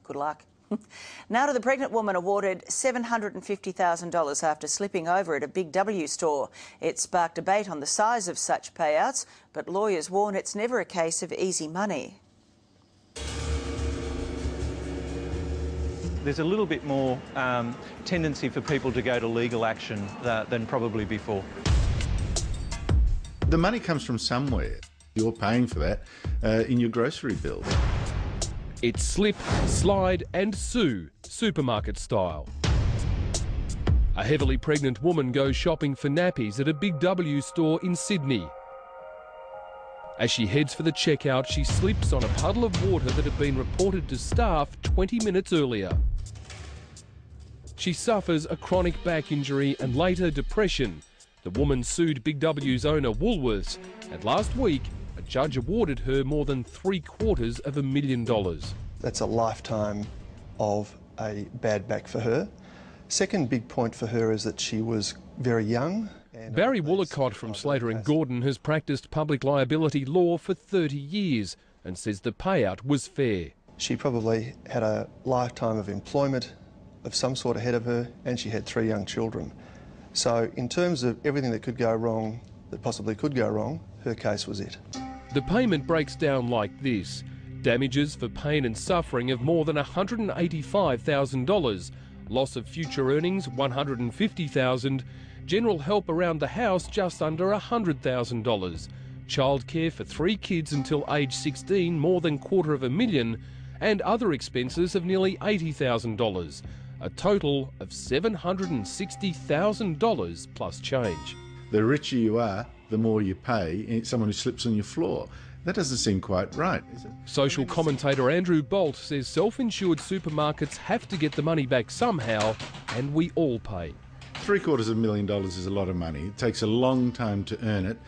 Good luck. Now to the pregnant woman awarded $750,000 after slipping over at a Big W store. It sparked debate on the size of such payouts, but lawyers warn it's never a case of easy money. There's a little bit more tendency for people to go to legal action than probably before. The money comes from somewhere. You're paying for that in your grocery bill. It's slip, slide and sue, supermarket style. A heavily pregnant woman goes shopping for nappies at a Big W store in Sydney. As she heads for the checkout, she slips on a puddle of water that had been reported to staff 20 minutes earlier. She suffers a chronic back injury and later depression. The woman sued Big W's owner Woolworths, and last week a judge awarded her more than $750,000. That's a lifetime of a bad back for her. Second big point for her is that she was very young. Barry Woolacott from Slater and Gordon has practiced public liability law for 30 years and says the payout was fair. She probably had a lifetime of employment of some sort ahead of her, and she had 3 young children. So in terms of everything that could go wrong, that possibly could go wrong, her case was it. The payment breaks down like this: damages for pain and suffering of more than $185,000, loss of future earnings $150,000, general help around the house just under $100,000, childcare for 3 kids until age 16 more than $250,000, and other expenses of nearly $80,000, a total of $760,000 plus change. The richer you are, the more you pay someone who slips on your floor. That doesn't seem quite right, is it? Social commentator Andrew Bolt says self-insured supermarkets have to get the money back somehow, and we all pay. $750,000 is a lot of money. It takes a long time to earn it,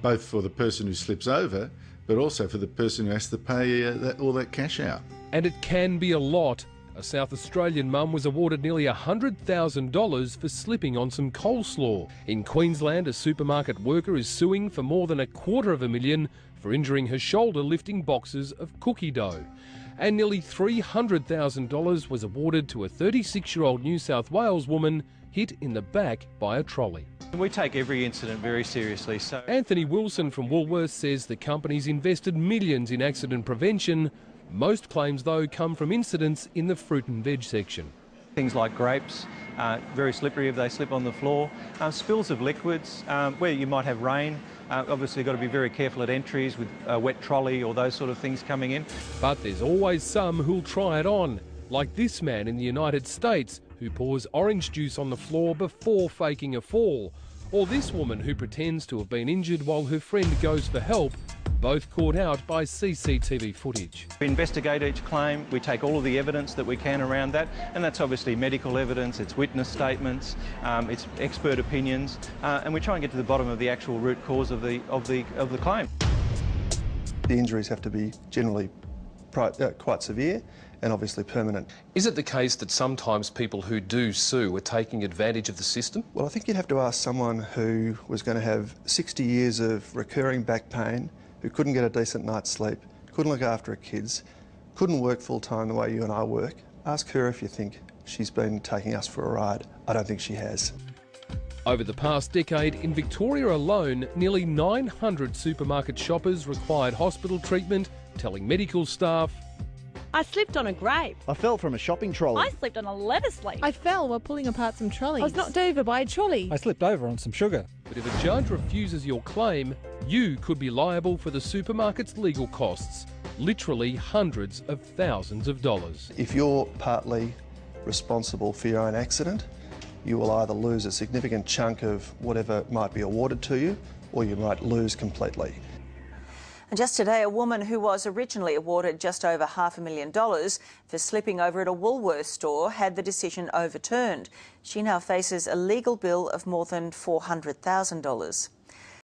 both for the person who slips over, but also for the person who has to pay all that cash out. And it can be a lot. A South Australian mum was awarded nearly $100,000 for slipping on some coleslaw. In Queensland, a supermarket worker is suing for more than $250,000 for injuring her shoulder lifting boxes of cookie dough. And nearly $300,000 was awarded to a 36-year-old New South Wales woman hit in the back by a trolley. We take every incident very seriously. So Anthony Wilson from Woolworths says the company's invested millions in accident prevention. Most claims, though, come from incidents in the fruit and veg section. things like grapes, very slippery if they slip on the floor. Spills of liquids, where you might have rain. Obviously you've got to be very careful at entries with a wet trolley or those sort of things coming in. But there's always some who'll try it on, like this man in the United States who pours orange juice on the floor before faking a fall, or this woman who pretends to have been injured while her friend goes for help, both caught out by CCTV footage. We investigate each claim, we take all of the evidence that we can around that, and that's obviously medical evidence, it's witness statements, it's expert opinions, and we try and get to the bottom of the actual root cause of the claim. The injuries have to be generally quite severe and obviously permanent. Is it the case that sometimes people who do sue are taking advantage of the system? Well, I think you'd have to ask someone who was going to have 60 years of recurring back pain, who couldn't get a decent night's sleep, couldn't look after her kids, couldn't work full-time the way you and I work. Ask her if you think she's been taking us for a ride. I don't think she has. Over the past decade, in Victoria alone, nearly 900 supermarket shoppers required hospital treatment, telling medical staff, I slipped on a grape. I fell from a shopping trolley. I slipped on a lettuce leaf. I fell while pulling apart some trolleys. I was knocked over by a trolley. I slipped over on some sugar. But if a judge refuses your claim, you could be liable for the supermarket's legal costs, literally hundreds of thousands of dollars. If you're partly responsible for your own accident, you will either lose a significant chunk of whatever might be awarded to you, or you might lose completely. And just today, a woman who was originally awarded just over $500,000 for slipping over at a Woolworths store had the decision overturned. She now faces a legal bill of more than $400,000.